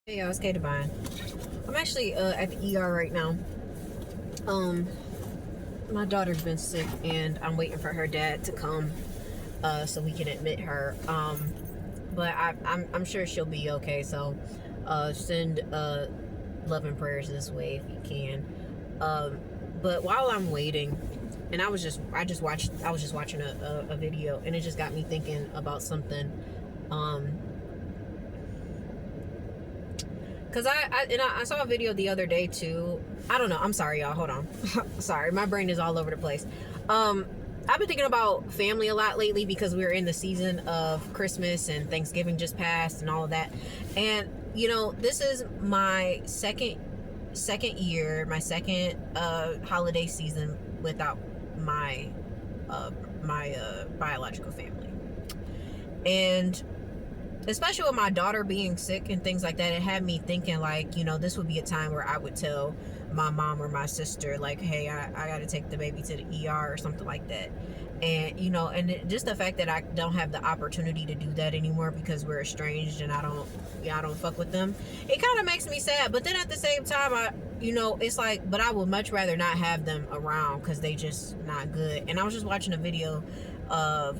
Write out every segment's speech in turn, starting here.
Hey y'all, it's K Divine. I'm actually at the ER right now. Um, my daughter's been sick, and I'm waiting for her dad to come, so we can admit her. But I'm sure she'll be okay. So, send love and prayers this way if you can. But while I'm waiting, and I was just watching a video, and it just got me thinking about something. Cause I saw a video the other day too. I don't know. I'm sorry, y'all. Hold on. Sorry, my brain is all over the place. I've been thinking about family a lot lately because we're in the season of Christmas and Thanksgiving just passed and all of that. And this is my second year, my second holiday season without my biological family. And especially with my daughter being sick and things like that, it had me thinking like, this would be a time where I would tell my mom or my sister like, hey, I got to take the baby to the ER or something like that. And just the fact that I don't have the opportunity to do that anymore because we're estranged and I don't fuck with them, it kind of makes me sad. But then at the same time, it's like, but I would much rather not have them around because they just not good. And I was just watching a video of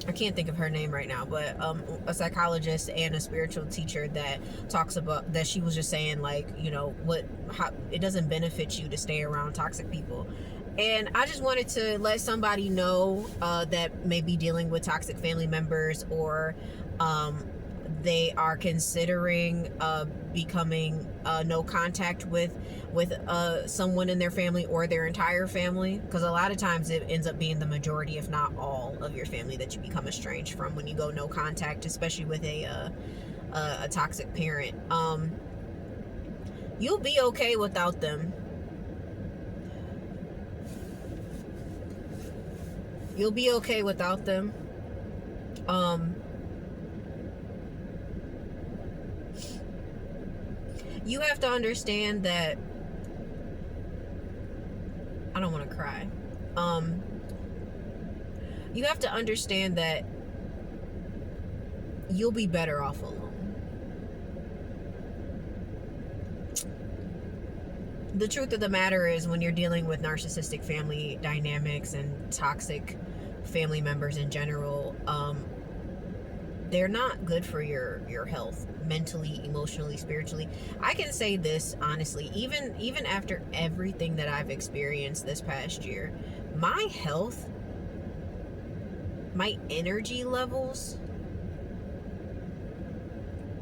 I can't think of her name right now, but a psychologist and a spiritual teacher that talks about that. She was just saying like, how it doesn't benefit you to stay around toxic people. And I just wanted to let somebody know that may be dealing with toxic family members, or they are considering becoming no contact with someone in their family or their entire family, because a lot of times it ends up being the majority, if not all, of your family that you become estranged from when you go no contact, especially with a toxic parent. You'll be okay without them. You'll be okay without them. You have to understand that I don't want to cry. You have to understand that you'll be better off alone. The truth of the matter is, when you're dealing with narcissistic family dynamics and toxic family members in general, they're not good for your health, mentally, emotionally, spiritually. I can say this honestly, even after everything that I've experienced this past year, my health, my energy levels,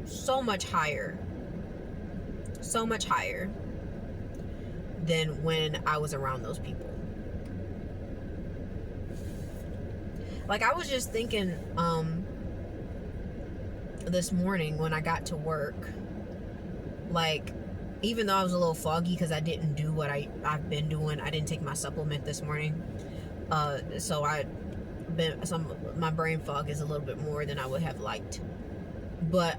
so much higher than when I was around those people. Like, I was just thinking this morning when I got to work, like, even though I was a little foggy because I didn't do what I've been doing, I didn't take my supplement this morning, so my brain fog is a little bit more than I would have liked, but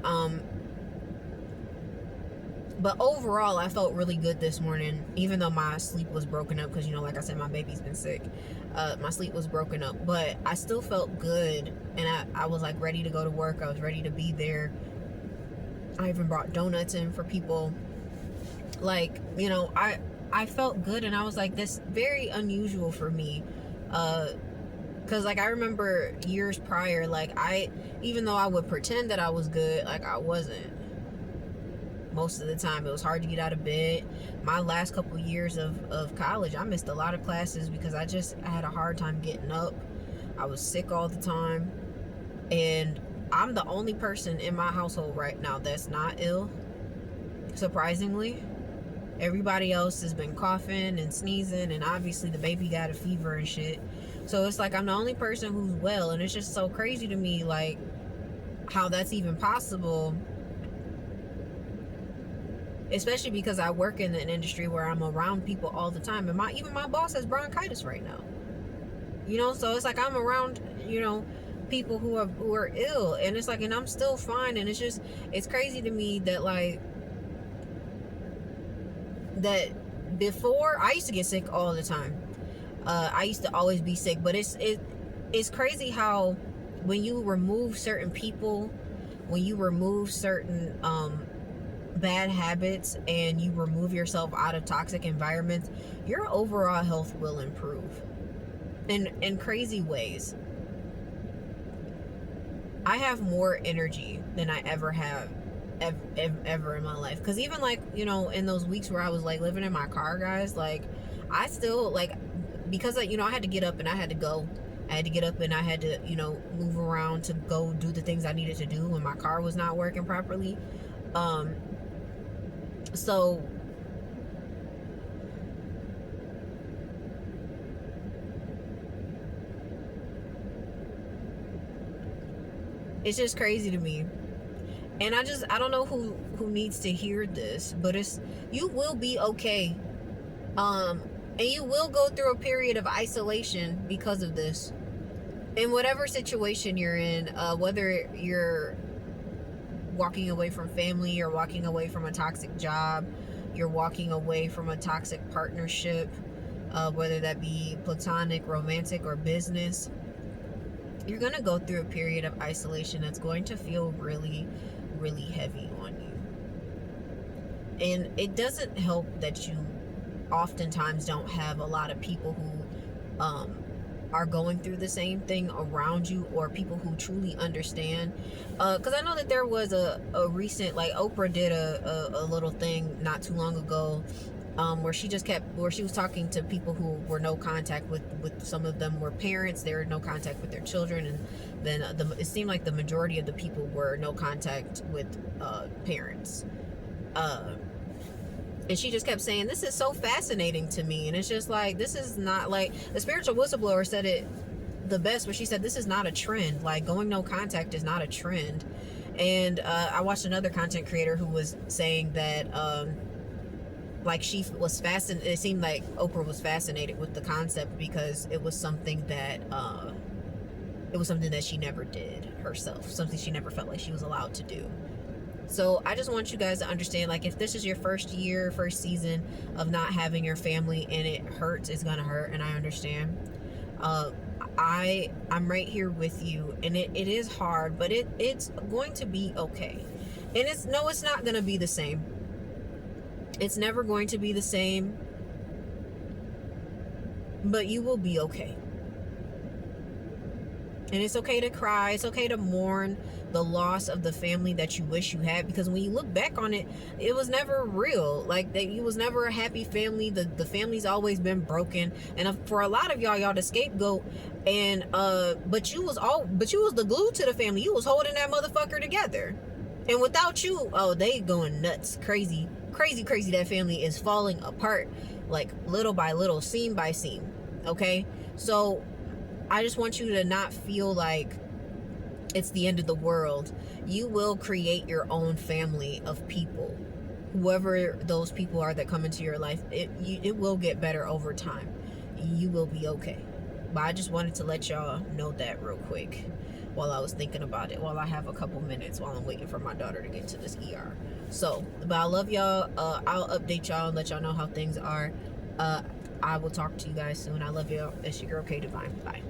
overall I felt really good this morning, even though my sleep was broken up because, like I said, my baby's been sick. My sleep was broken up, but I still felt good, and I was like ready to go to work. I was ready to be there. I even brought donuts in for people. Like, I felt good, and I was like, this very unusual for me, because like I remember years prior, like even though I would pretend that I was good, like I wasn't. Most of the time it was hard to get out of bed. My last couple years of college, I missed a lot of classes because I had a hard time getting up. I was sick all the time, and I'm the only person in my household right now that's not ill, surprisingly. Everybody else has been coughing and sneezing, and obviously the baby got a fever and shit. So it's like I'm the only person who's well, and it's just so crazy to me, like, how that's even possible, especially because I work in an industry where I'm around people all the time, and even my boss has bronchitis right now. So it's like I'm around, people who are ill, and it's like, and I'm still fine, and it's crazy to me that, like, that before I used to get sick all the time. I used to always be sick, but it's crazy how when you remove certain people when you remove certain bad habits and you remove yourself out of toxic environments, your overall health will improve in crazy ways. I have more energy than I ever have ever in my life, because even like, you know, in those weeks where I was like living in my car, guys, like I still like, because you know, I had to get up and I had to go. I had to get up and I had to, you know, move around to go do the things I needed to do when my car was not working properly. So it's just crazy to me. And I don't know who needs to hear this, but it's, you will be okay. And you will go through a period of isolation because of this. In whatever situation you're in, whether you're walking away from family, or walking away from a toxic job, you're walking away from a toxic partnership, whether that be platonic, romantic, or business, you're going to go through a period of isolation that's going to feel really, really heavy on you. And it doesn't help that you oftentimes don't have a lot of people who are going through the same thing around you, or people who truly understand. Because I know that there was a recent, like Oprah did a little thing not too long ago, where she was talking to people who were no contact with some of them were parents. They were no contact with their children, and then it seemed like the majority of the people were no contact with parents. And she just kept saying, this is so fascinating to me. And it's just like, this is not, like, the spiritual whistleblower said it the best, but she said, this is not a trend. Like, going no contact is not a trend. And I watched another content creator who was saying that like, she was fascinated. It seemed like Oprah was fascinated with the concept because it was something that she never did herself, something she never felt like she was allowed to do. So I just want you guys to understand, like, if this is your first season of not having your family, and it hurts, it's gonna hurt, and I understand. I'm right here with you, and it is hard, but it's going to be okay. And it's not gonna be the same. It's never going to be the same, but you will be okay. And it's okay to cry. It's okay to mourn the loss of the family that you wish you had, because when you look back on it, it was never real. Like, it was never a happy family. The family's always been broken. And for a lot of y'all the scapegoat. And but you was the glue to the family. You was holding that motherfucker together. And without you, oh, they going nuts, crazy. That family is falling apart, like, little by little, seam by seam. Okay, so I just want you to not feel like it's the end of the world. You will create your own family of people, whoever those people are that come into your life. It will get better over time. You will be okay. But I just wanted to let y'all know that real quick while I was thinking about it, while I have a couple minutes while I'm waiting for my daughter to get to this ER. So, but I love y'all. I'll update y'all and let y'all know how things are. I will talk to you guys soon. I love y'all. It's your girl, K Divine. Bye.